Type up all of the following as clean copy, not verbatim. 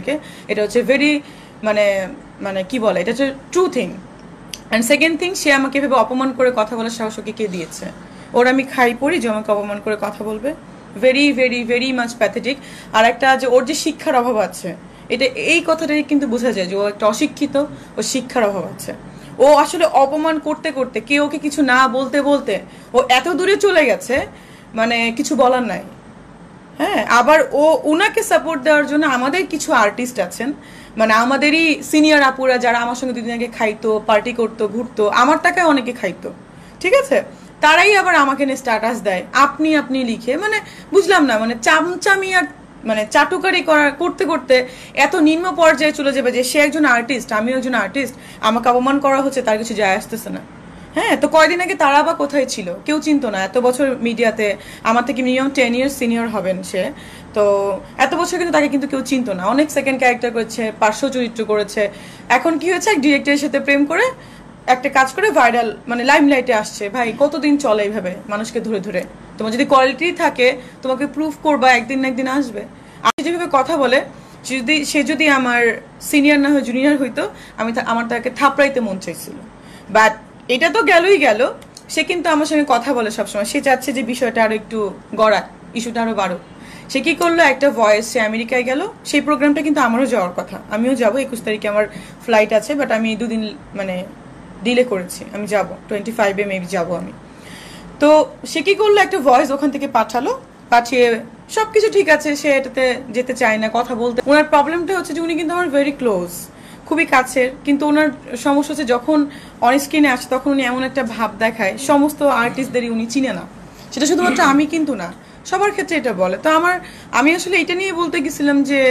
থেকে, এটা হচ্ছে ভেরি মানে মানে কি বলে, এটা হচ্ছে true thing. And second thing, সে আমাকে এভাবে অপমান করে কথা বলার সাহস ওকে কে দিয়েছে? ওর আমি খাই পড়ি যে আমাকে অপমান করে কথা বলবে? Very very very much pathetic. আর একটা যে ওর যে শিক্ষার অভাব আছে, এটা এই কথাটাই কিন্তু বোঝা যায় যে ও একটা অশিক্ষিত, ও শিক্ষার অভাব আছে। ও আসলে অপমান করতে করতে, কেউ ওকে কিছু না বলতে বলতে ও এত দূরে চলে গেছে, মানে কিছু বলার নাই। হ্যাঁ, আবার ও উনাকে সাপোর্ট দেওয়ার জন্য আমাদের কিছু আর্টিস্ট আছেন, মানে আমাদেরই সিনিয়র আপুরা যারা আমার সঙ্গে দুদিন আগে খাইতো, পার্টি করতো, ঘুরতো, আমার টাকায় অনেকে খাইতো, ঠিক আছে, তারাই আবার আমাকে নিয়ে স্ট্যাটাস দেয় আপনি আপনি লিখে। মানে বুঝলাম না, মানে চামচামি আর মানে চাটুকারি করতে করতে এত নিম্ন পর্যায়ে চলে যাবে যে সে একজন আর্টিস্ট, আমিও একজন আর্টিস্ট, আমাকে অপমান করা হচ্ছে, তার কিছু যায় আসতেছে না। হ্যাঁ, তো কয়দিন আগে তারা বা কোথায় ছিল, কেউ চিনতো না। এত বছর মিডিয়াতে, আমার থেকে মিনিমাম 10 ইয়ার্স সিনিয়র হবেন সে, তো এত বছর কিন্তু তাকে কিন্তু কেউ চিনতো না। অনেক সেকেন্ড ক্যারেক্টার করেছে, পার্শ্ব চরিত্র করেছে। এখন কি হয়েছে, এক ডিরেক্টরের সাথে প্রেম করে একটা কাজ করে ভাইরাল, মানে লাইমলাইটে আসছে। ভাই কতদিন চলে এইভাবে মানুষকে ধরে ধরে? তোমার যদি কোয়ালিটি থাকে, তোমাকে প্রুফ করবা, একদিন না একদিন আসবে। আমি যেভাবে কথা বলে, সে যদি আমার সিনিয়র না হয়ে জুনিয়র হইতো, আমার তাকে থাপড়াইতে মন চাইছিল। বাট এটা তো গেলই গেল, সে কিন্তু আমার সঙ্গে কথা বলে সবসময়। সে চাচ্ছে যে বিষয়টা আরো একটু গড়া, ইস্যুটা আরো বাড়ুক। সে কি করলো, একটা ভয়েস, সে আমেরিকায় গেল। সেই প্রোগ্রামটা কিন্তু আমারও যাওয়ার কথা, আমিও যাবো। 21 তারিখে আমার ফ্লাইট আছে, বাট আমি দুদিন মানে ডিলে করেছি। আমি যাব 25-এ মেবি যাবো আমি। তো সে কি করলো, একটা ভয়েস ওখান থেকে পাঠালো, পাঠিয়ে সবকিছু ঠিক আছে, সে এটাতে যেতে চায় না, কথা বলতে। ওনার প্রবলেমটা হচ্ছে যে উনি কিন্তু আমার ভেরি ক্লোজ, খুবই কাছের, কিন্তু ওনার সমস্যা হচ্ছে যখন অন স্ক্রিনে আসে তখন উনি এমন একটা ভাব দেখায়, সমস্ত আর্টিস্টদেরই উনি চিনে না। সেটা শুধুমাত্র আমি কিন্তু না, সবার ক্ষেত্রে এটা বলে। তো আমি আসলে এটা নিয়ে বলতে গেছিলাম যে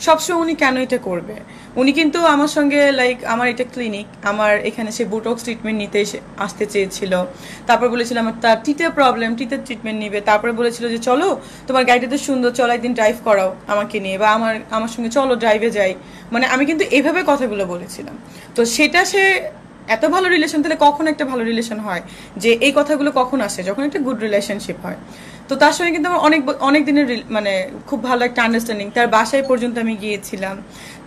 সবসময় উনি কেন এটা করবে। উনি কিন্তু আমার সঙ্গে লাইক, আমার এটা ক্লিনিক, আমার এখানে সে বুটক্স ট্রিটমেন্ট নিতে আসতে চেয়েছিল। তারপর বলেছিল আমার তার টিটের প্রবলেম, টিটের ট্রিটমেন্ট নিবে। তারপরে বলেছিল যে চলো তোমার গাড়িটা তো সুন্দর, চলো একদিন ড্রাইভ করাও আমাকে নিয়ে, বা আমার সঙ্গে চলো ড্রাইভে যাই। মানে আমি কিন্তু এইভাবে কথাগুলো বলেছিলাম। তো সেটা সে এত ভালো রিলেশন, তাহলে কখন একটা ভালো রিলেশন হয়, যে এই কথাগুলো কখন আসে, যখন একটা গুড রিলেশনশিপ হয়। তো তার সঙ্গে কিন্তু আমার অনেক দিনের মানে খুব ভালো একটা আন্ডারস্ট্যান্ডিং। তার বাসায় পর্যন্ত আমি গিয়েছিলাম,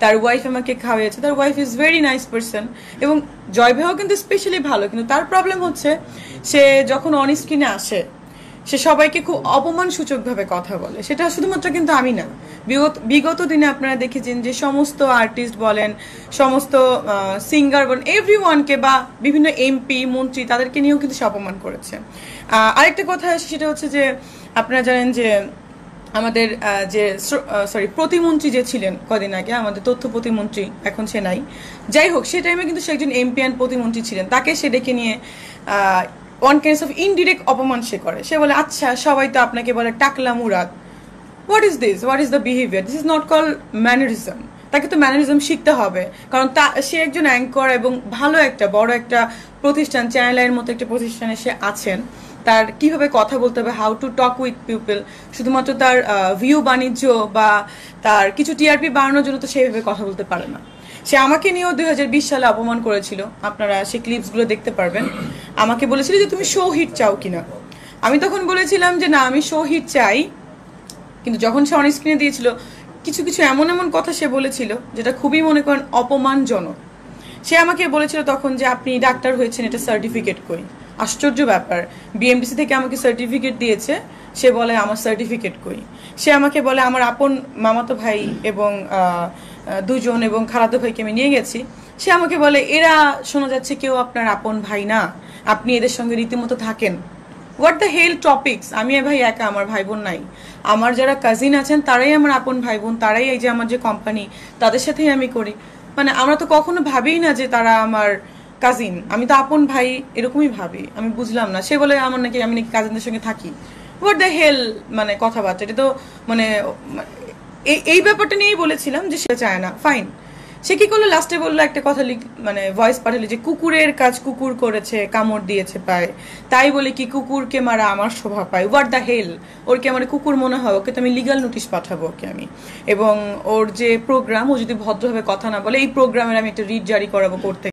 তার ওয়াইফ আমাকে খাওয়াইছে। তার wife is very nice person, এবং জয় ভাইও কিন্তু স্পেশালি ভালো। কিন্তু তার প্রবলেম হচ্ছে, সে যখন অন স্ক্রিনে আসে, সে সবাইকে খুব অপমানসূচকভাবে কথা বলে। সেটা শুধুমাত্র কিন্তু আমি না, বিগত দিনে আপনারা দেখেছেন যে সমস্ত আর্টিস্ট বলেন, সমস্ত সিঙ্গার বলেন, এভরিওয়ানকে, বা বিভিন্ন এমপি মন্ত্রী, তাদেরকে নিয়েও কিন্তু সে অপমান করেছে। আরেকটা কথা আসে, সেটা হচ্ছে যে আপনারা জানেন যে আমাদের যে প্রতিমন্ত্রী যে ছিলেন কদিন আগে, আমাদের তথ্য প্রতিমন্ত্রী, এখন সে নাই। যাই হোক, সে টাইমে কিন্তু সে একজন এমপি অ্যান্ড প্রতিমন্ত্রী ছিলেন। তাকে সে ডেকে নিয়ে ওয়ান কাইন্ডস অফ ইনডিরেক্ট অপমান সে করে। সে বলে, আচ্ছা সবাই তো আপনাকে বলে টাকলা Murad. What is this, what is the behaviour, this is not call mannerism. তাকে তো ম্যানারিজম শিখতে হবে, কারণ সে একজন অ্যাঙ্কর, এবং ভালো একটা বড় একটা প্রতিষ্ঠান, চ্যানেলের মতো একটা প্রতিষ্ঠানে সে আছেন। তার কিভাবে কথা বলতে হবে, how to talk with people, শুধুমাত্র তার ভিউ বাণিজ্য বা তার কিছু টিআরপি বাড়ানোর জন্য তো সেভাবে কথা বলতে পারে না। সে আমাকে নিয়েও 2020 সালে অপমান করেছিল, আপনারা সেই ক্লিপসগুলো দেখতে পারবেন। আমাকে বলেছিল যে তুমি শো হিট চাও কিনা। আমি তখন বলেছিলাম যে না, আমি শো হিট চাই। কিন্তু যখন সে অন স্ক্রিনে দিয়েছিল, কিছু কিছু এমন এমন কথা সে বলেছিল যেটা খুবই মনে করেন অপমানজনক। সে আমাকে বলেছিল তখন যে আপনি ডাক্তার হয়েছেন, এটা সার্টিফিকেট কই। আশ্চর্য ব্যাপার, বিএমডিসি থেকে আমাকে সার্টিফিকেট দিয়েছে, সে বলে আমার সার্টিফিকেট কই। সে আমাকে বলে আমার আপন মামাতো ভাই এবং দুজন এবং খালাতো ভাইকে আমি নিয়ে গেছি। সে আমাকে বলে এরা শোনা যাচ্ছে কেউ আপনার আপন ভাই না, আপনি এদের সঙ্গে রীতিমতো থাকেন। What the hell topics! আমি ভাই একা, আমার ভাই বোন নাই। আমার যারা কাজিন আছেন তারাই আমার আপন ভাই বোন, তারাই এই যে আমার যে কোম্পানি, তাদের সাথেই আমি করি। মানে আমরা তো কখনো ভাবিই না যে তারা আমার কাজিন, আমি তো আপন ভাই এরকমই ভাবি। আমি বুঝলাম না, সে বলে আমি নাকি কাজিনদের সঙ্গে থাকি। হোয়াট দ্য হেল মানে কথাবার্তা! এটা তো মানে এই ব্যাপারটা নিয়েই বলেছিলাম যে সে চায় না, ফাইন। সে কি করলো, লাস্টে বললো একটা কথা, মানে ভয়েস পাঠালো যে কুকুরের কাজ কুকুর করেছে, কামড় দিয়েছে পায়, তাই বলে কি কুকুরকে মারা আমার শোভা পায়। হোয়াট দ্য হেল! ওর কি আমার কুকুর মনে হয়? ওকে তো আমি লিগাল নোটিশ পাঠাবো ওকে আমি। এবং ওর যে প্রোগ্রাম, ও যদি ভদ্রভাবে কথা না বলে, এই প্রোগ্রামের আমি একটা রিট জারি করাবো কোর্ট থেকে।